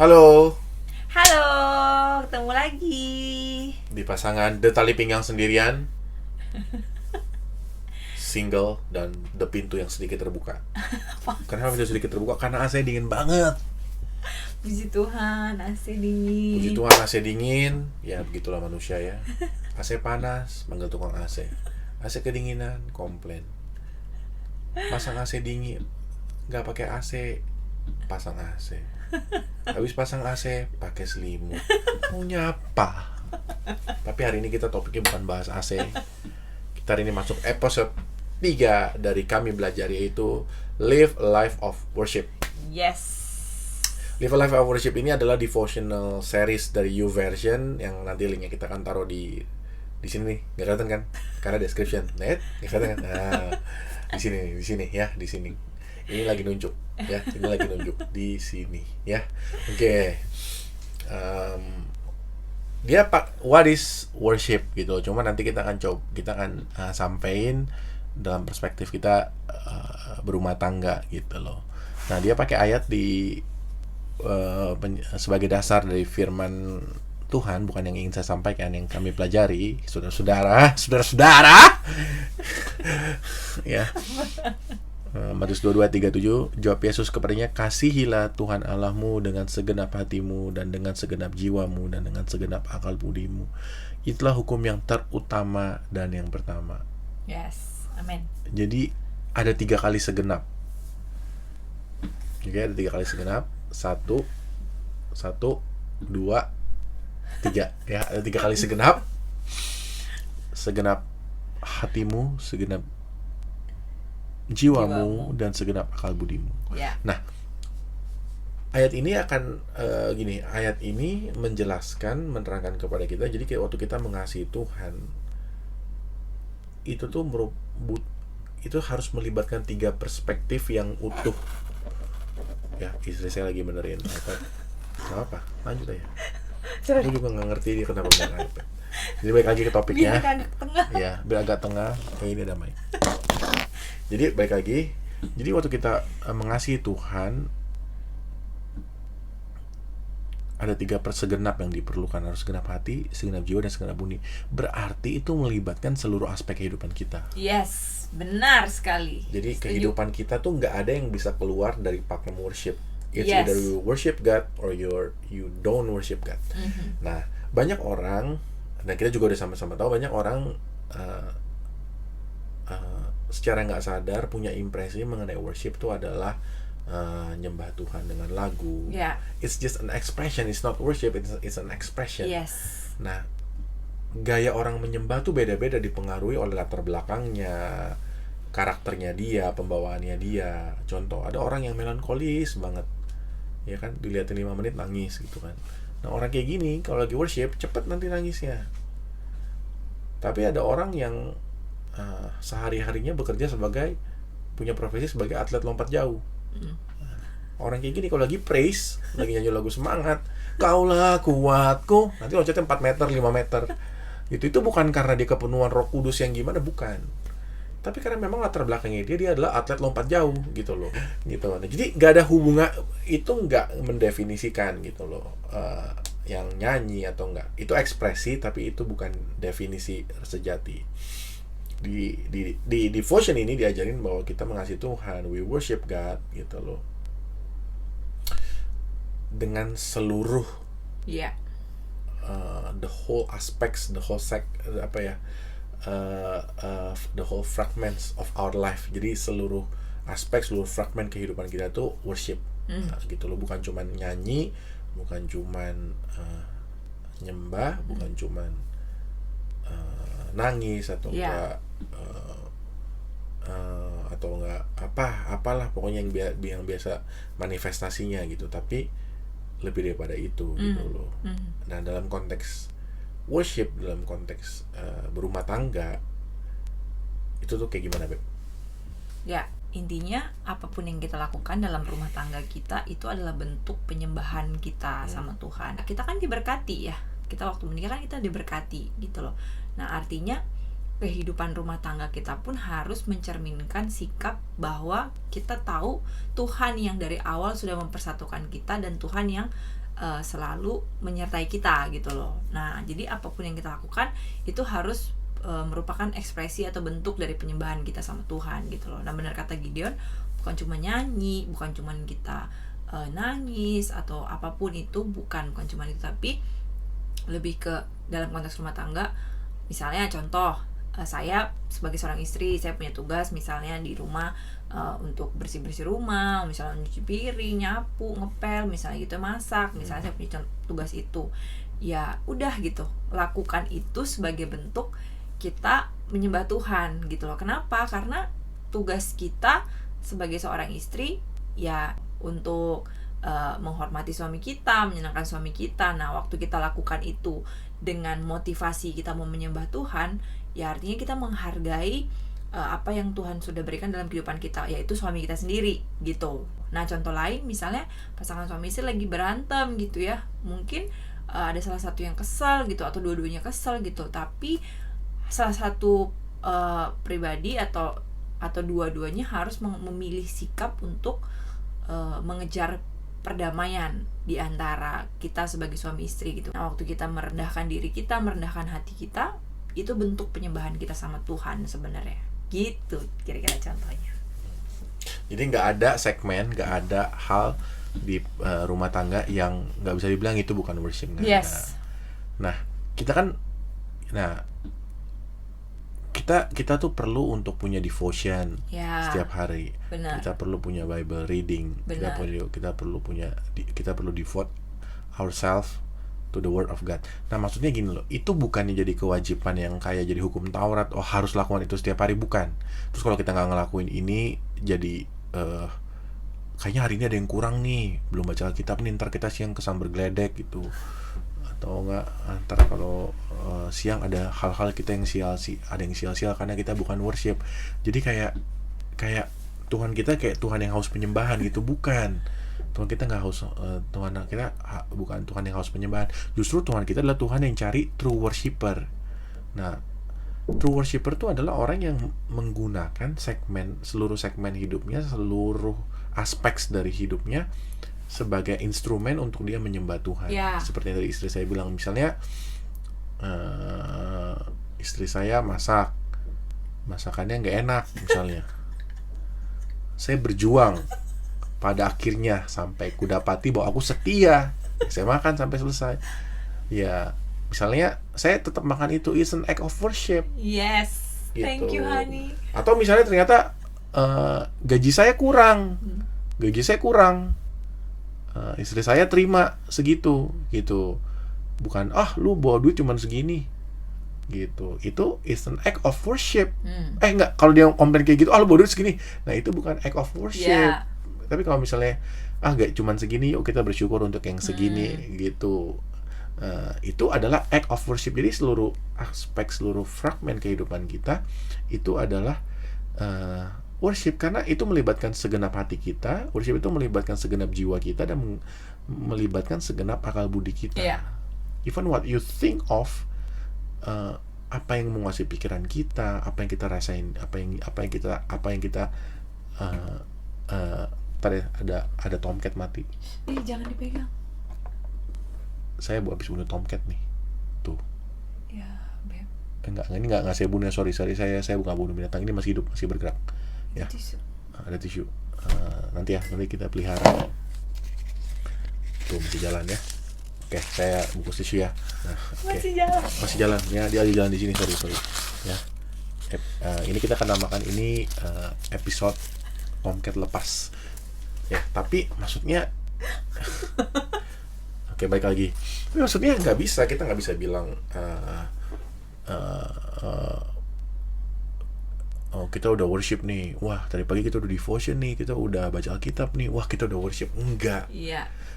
Halo, Halo, ketemu lagi. di pasangan The Tali Pinggang Sendirian, single, dan The Pintu yang sedikit terbuka. Kenapa pintu sedikit terbuka? Karena AC dingin banget. Puji Tuhan, AC Puji dingin. Tuhan AC dingin, ya begitulah manusia ya. AC panas, manggil tukang AC. AC kedinginan, komplain. Pasang AC dingin, nggak pakai AC, pasang AC. Habis pasang AC, pakai selimut. Mau nyapa? Tapi hari ini kita topiknya bukan bahas AC. Kita hari ini masuk episode 3 dari kami belajar, yaitu Live a Life of Worship. Yes. Live a Life of Worship ini adalah devotional series dari YouVersion yang nanti linknya kita akan taruh di sini nih. Nggak kelihatan kan? Karena description. Nggak kelihatan kan? Nah, di sini ya, di sini. Ini lagi nunjuk ya, ini lagi nunjuk di sini ya. Oke. Dia what is worship gitu. Cuma nanti kita akan sampein dalam perspektif kita berumah tangga gitu loh. Nah, dia pakai ayat di sebagai dasar dari firman Tuhan, bukan yang ingin saya sampaikan, yang kami pelajari, saudara-saudara ya. Matius 22:37, jawab Yesus kepadanya, kasihilah Tuhan Allahmu dengan segenap hatimu dan dengan segenap jiwamu dan dengan segenap akal budimu. Itulah hukum yang terutama dan yang pertama. Yes. Amin. Jadi ada 3 kali segenap. Oke, ada 3 kali segenap. 1, 2, 3 ya, ada 3 kali segenap. Segenap hatimu, segenap jiwamu, dan segenap akal budimu. Ya. Nah, ayat ini akan ayat ini menjelaskan, menerangkan kepada kita. Jadi kayak waktu kita mengasihi Tuhan, itu tuh itu harus melibatkan 3 perspektif yang utuh. Ya, istri saya lagi benerin iPad. Gak apa, lanjut aja. Aku juga nggak ngerti dia kenapa benerin iPad. Jadi balik lagi ke topiknya. Biar agak tengah. Ya, biar agak tengah. Ini ada mic. Jadi balik lagi. Jadi waktu kita mengasihi Tuhan, ada 3 persegenap yang diperlukan. Harus segenap hati, segenap jiwa, dan segenap budi. Berarti itu melibatkan seluruh aspek kehidupan kita. Yes, benar sekali. Jadi Setuju. kehidupan kita tuh nggak ada yang bisa keluar dari pakem worship. It's Yes. either you worship God or you don't worship God. Nah, banyak orang, dan kita juga udah sama-sama tahu, banyak orang secara nggak sadar punya impresi mengenai worship itu adalah nyembah Tuhan dengan lagu. Ya. It's just an expression, it's not worship, it's an expression. Yes. Nah, gaya orang menyembah tuh beda-beda, dipengaruhi oleh latar belakangnya, karakternya dia, pembawaannya dia. Contoh, ada orang yang melankolis banget, ya kan, dilihatin 5 menit nangis gitu kan. Nah, orang kayak gini kalau lagi worship cepet nanti nangisnya. Tapi ada orang yang sehari-harinya bekerja punya profesi sebagai atlet lompat jauh. Orang kayak gini kalau lagi praise, lagi nyanyi lagu semangat, kaulah kuatku, nanti loncatnya 4 meter, 5 meter. Itu bukan karena dia kepenuhan Roh Kudus yang gimana, bukan. Tapi karena memang latar belakangnya dia adalah atlet lompat jauh gitu loh. Gitu. Nah, jadi nggak ada hubungan, itu nggak mendefinisikan gitu loh. Yang nyanyi atau enggak, itu ekspresi, tapi itu bukan definisi sejati. Di devotion ini diajarin bahwa kita mengasihi Tuhan, we worship God gitu loh, dengan seluruh the whole aspects, the whole the whole fragments of our life. Jadi seluruh aspek, seluruh fragmen kehidupan kita tuh worship. Gitu loh, bukan cuman nyanyi, bukan cuman nyembah, bukan cuman nangis atau enggak atau enggak apalah pokoknya yang biasa manifestasinya gitu, tapi lebih daripada itu gitu loh. Nah, dalam konteks worship, dalam konteks berumah tangga, itu tuh kayak gimana, Beb? Ya, intinya apapun yang kita lakukan dalam rumah tangga kita itu adalah bentuk penyembahan kita sama Tuhan. Kita kan diberkati ya. Kita waktu menikah kan kita diberkati gitu loh. Nah, artinya kehidupan rumah tangga kita pun harus mencerminkan sikap bahwa kita tahu Tuhan yang dari awal sudah mempersatukan kita, dan Tuhan yang selalu menyertai kita gitu loh. Nah, jadi apapun yang kita lakukan itu harus merupakan ekspresi atau bentuk dari penyembahan kita sama Tuhan gitu loh. Nah, benar kata Gideon, bukan cuma nyanyi, bukan cuma kita nangis atau apapun itu, bukan cuma itu, tapi lebih ke dalam konteks rumah tangga. Misalnya contoh, saya sebagai seorang istri, saya punya tugas misalnya di rumah untuk bersih-bersih rumah, misalnya nyuci piring, nyapu, ngepel, misalnya gitu, masak, misalnya saya punya tugas itu. Ya udah gitu, lakukan itu sebagai bentuk kita menyembah Tuhan gitu loh. Kenapa? Karena tugas kita sebagai seorang istri ya untuk menghormati suami kita, menyenangkan suami kita. Nah, waktu kita lakukan itu dengan motivasi kita mau menyembah Tuhan, ya artinya kita menghargai apa yang Tuhan sudah berikan dalam kehidupan kita, yaitu suami kita sendiri gitu. Nah, contoh lain misalnya pasangan suami istri lagi berantem gitu ya, mungkin ada salah satu yang kesal gitu atau dua-duanya kesal gitu, tapi salah satu pribadi atau dua-duanya harus memilih sikap untuk mengejar perdamaian di antara kita sebagai suami istri gitu. Nah, waktu kita merendahkan diri kita, merendahkan hati kita, itu bentuk penyembahan kita sama Tuhan sebenarnya. Gitu kira-kira contohnya. Jadi nggak ada segmen, nggak ada hal di rumah tangga yang nggak bisa dibilang itu bukan worship. Yes. Nah, kita tuh perlu untuk punya devotion setiap hari. Benar. Kita perlu punya Bible reading. Benar. Kita perlu devote ourselves to the word of God. Nah, maksudnya gini loh, itu bukannya jadi kewajiban yang kayak jadi hukum Taurat, oh harus lakukan itu setiap hari, bukan. Terus kalau kita nggak ngelakuin ini, jadi kayaknya hari ini ada yang kurang nih, belum baca Alkitab nih, ntar kita siang kesamber geledek gitu. Atau enggak, ntar kalau siang ada hal-hal kita yang ada yang sia-sia karena kita bukan worship. Jadi kayak Tuhan kita kayak Tuhan yang haus penyembahan gitu, bukan. Tuhan kita nggak haus, Tuhan kita bukan Tuhan yang haus penyembahan. Justru Tuhan kita adalah Tuhan yang cari true worshipper. Nah, true worshipper itu adalah orang yang menggunakan seluruh segmen hidupnya, seluruh aspek dari hidupnya sebagai instrumen untuk dia menyembah Tuhan. Seperti yang tadi istri saya bilang, misalnya istri saya masakannya nggak enak misalnya, saya berjuang pada akhirnya sampai kudapati bahwa aku setia, saya makan sampai selesai. Ya, misalnya saya tetap makan itu, is an act of worship. Yes, gitu. Thank you honey. Atau misalnya ternyata gaji saya kurang, istri saya terima segitu gitu, bukan lu bawa duit cuman segini gitu. Itu is an act of worship. Enggak, kalau dia komplain kayak gitu, lu bawa duit segini, nah itu bukan act of worship. Tapi kalau misalnya nggak cuman segini, yuk kita bersyukur untuk yang segini gitu, itu adalah act of worship. Jadi seluruh aspek, seluruh fragmen kehidupan kita itu adalah worship, karena itu melibatkan segenap hati kita. Worship itu melibatkan segenap jiwa kita dan melibatkan segenap akal budi kita. Even what you think of, apa yang menguasai pikiran kita, apa yang kita rasain, apa yang kita tadi ada tomcat mati. Jangan dipegang. Saya habis bunuh tomcat nih. Tuh. Ya, Beb. Ini enggak saya bunuh, sorry. Saya bukan bunuh binatang, ini masih hidup, masih bergerak. Ya. Ada tisu. Nanti kita pelihara. Tuh masih jalan ya. Oke, saya bungkus tisu ya. Nah, Masih jalan. Ya, dia jalan di sini, sorry. Ya. Ini kita akan namakan ini episode tomcat lepas. Ya, tapi maksudnya oke, baik lagi. Tapi maksudnya kita nggak bisa bilang kita udah worship nih, wah tadi pagi kita udah devotion nih, kita udah baca Alkitab nih, wah kita udah worship. Enggak.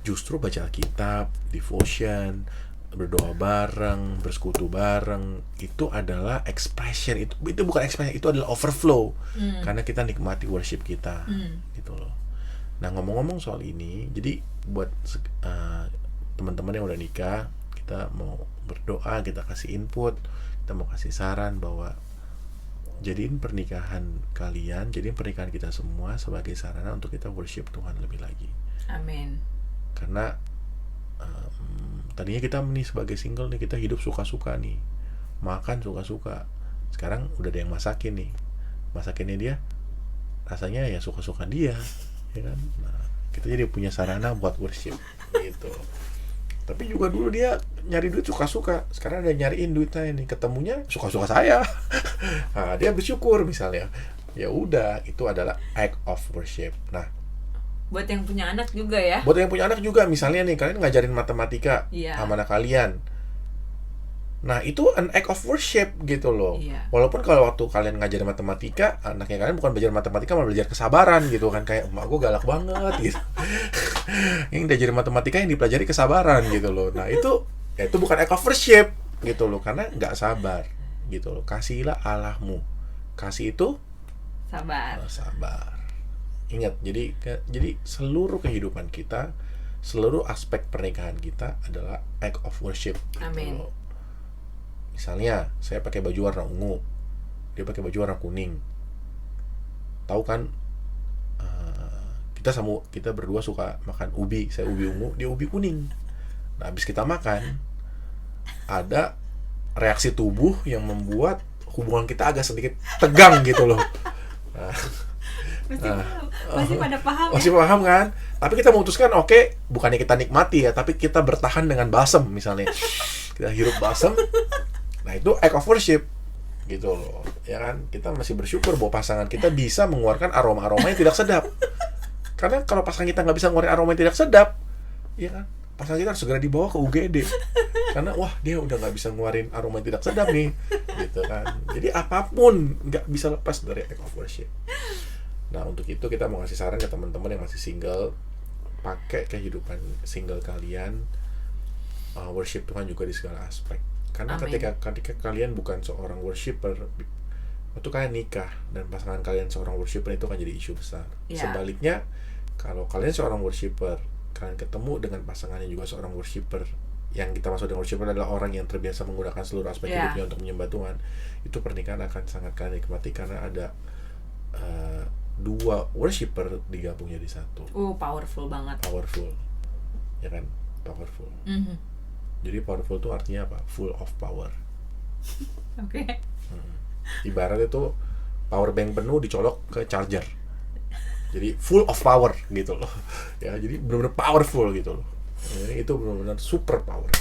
Justru baca Alkitab, devotion, berdoa bareng, bersekutu bareng, itu adalah expression. Itu bukan expression, itu adalah overflow. Karena kita nikmati worship kita. Gitu loh. Nah, ngomong-ngomong soal ini, jadi buat teman-teman yang udah nikah, kita mau berdoa, kita kasih input, kita mau kasih saran bahwa jadiin pernikahan kalian, jadiin pernikahan kita semua sebagai sarana untuk kita worship Tuhan lebih lagi. Amin. Karena tadinya kita nih sebagai single nih, kita hidup suka-suka nih, makan suka-suka. Sekarang udah ada yang masakin nih, masakinnya dia rasanya ya suka-suka dia, ya kan. Nah, kita jadi punya sarana buat worship gitu. Tapi juga dulu dia nyari duit suka-suka, sekarang ada nyariin duitnya ini, ketemunya suka-suka saya. Nah, dia bersyukur misalnya, ya udah, itu adalah act of worship. Nah, buat yang punya anak juga ya. buat yang punya anak juga, misalnya nih kalian ngajarin matematika Iya. sama anak kalian, nah itu an act of worship gitu loh. Iya. Walaupun kalau waktu kalian ngajarin matematika, anaknya kalian bukan belajar matematika, malah belajar kesabaran gitu kan, kayak emak gue galak banget gitu. Yang diajarin matematika yang dipelajari kesabaran gitu loh. Nah itu, ya itu bukan act of worship gitu loh, karena nggak sabar gitu loh. Kasihilah Allahmu, kasih itu Sabar. sabar. Ingat, jadi seluruh kehidupan kita, seluruh aspek pernikahan kita adalah act of worship gitu Amin. loh. Misalnya saya pakai baju warna ungu, dia pakai baju warna kuning. Tahu kan, kita berdua suka makan ubi, saya ubi ungu, dia ubi kuning. Nah, habis kita makan, ada reaksi tubuh yang membuat hubungan kita agak sedikit tegang gitu loh. Nah, Masih pada paham masih ya? paham kan? Tapi kita memutuskan, oke, bukannya kita nikmati ya, tapi kita bertahan dengan balsem misalnya. Kita hirup balsem. Nah, itu act of worship gitu loh. Ya kan? Kita masih bersyukur bahwa pasangan kita bisa mengeluarkan aroma-aroma yang tidak sedap. Karena kalau pasangan kita nggak bisa ngeluarin aroma yang tidak sedap, ya kan? Pasangan kita harus segera dibawa ke UGD. Karena wah, dia udah nggak bisa ngeluarin aroma yang tidak sedap nih, gitu kan. Jadi apapun nggak bisa lepas dari act of worship. Nah, untuk itu kita mau ngasih saran ke teman-teman yang masih single, pakai kehidupan single kalian, worship Tuhan juga di segala aspek. Karena Amin. ketika kalian bukan seorang worshiper, waktu kalian nikah dan pasangan kalian seorang worshiper, itu akan jadi isu besar. Ya. Sebaliknya, kalau kalian seorang worshiper, kalian ketemu dengan pasangannya juga seorang worshiper, yang kita maksud dengan worshiper adalah orang yang terbiasa menggunakan seluruh aspek Ya. hidupnya untuk menyembah Tuhan, itu pernikahan akan sangat kalian nikmati karena ada dua worshiper digabung jadi satu. Powerful banget. Powerful, ya kan? Powerful. Mhm. Jadi powerful itu artinya apa? Full of power. Oke. Ibaratnya tuh power bank penuh dicolok ke charger. Jadi full of power gitu loh. Ya, jadi benar-benar powerful gitu loh. Jadi itu benar-benar super power.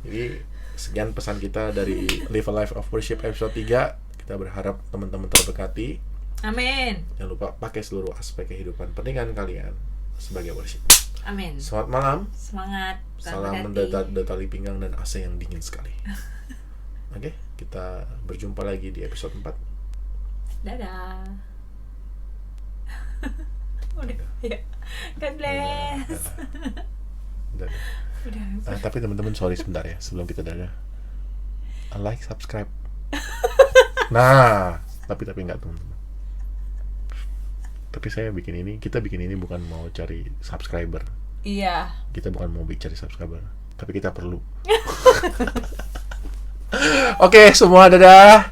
Jadi sekian pesan kita dari Live a Life of Worship episode 3. Kita berharap teman-teman terberkati. Amin. Jangan lupa pakai seluruh aspek kehidupan pernikahan kalian sebagai worship. Amin. Selamat malam. Semangat. Salam Berhati. mendetali pinggang dan AC yang dingin sekali. Oke, kita berjumpa lagi di episode 4. Dadah. Udah. Ya. God bless. Dadah. Udah. Tapi teman-teman, sorry sebentar ya sebelum kita dadah. Like, subscribe. Nah, tapi enggak teman-teman. Tapi kita bikin ini bukan mau cari subscriber. Iya. Kita bukan mau cari subscriber, tapi kita perlu. Oke, semua dadah.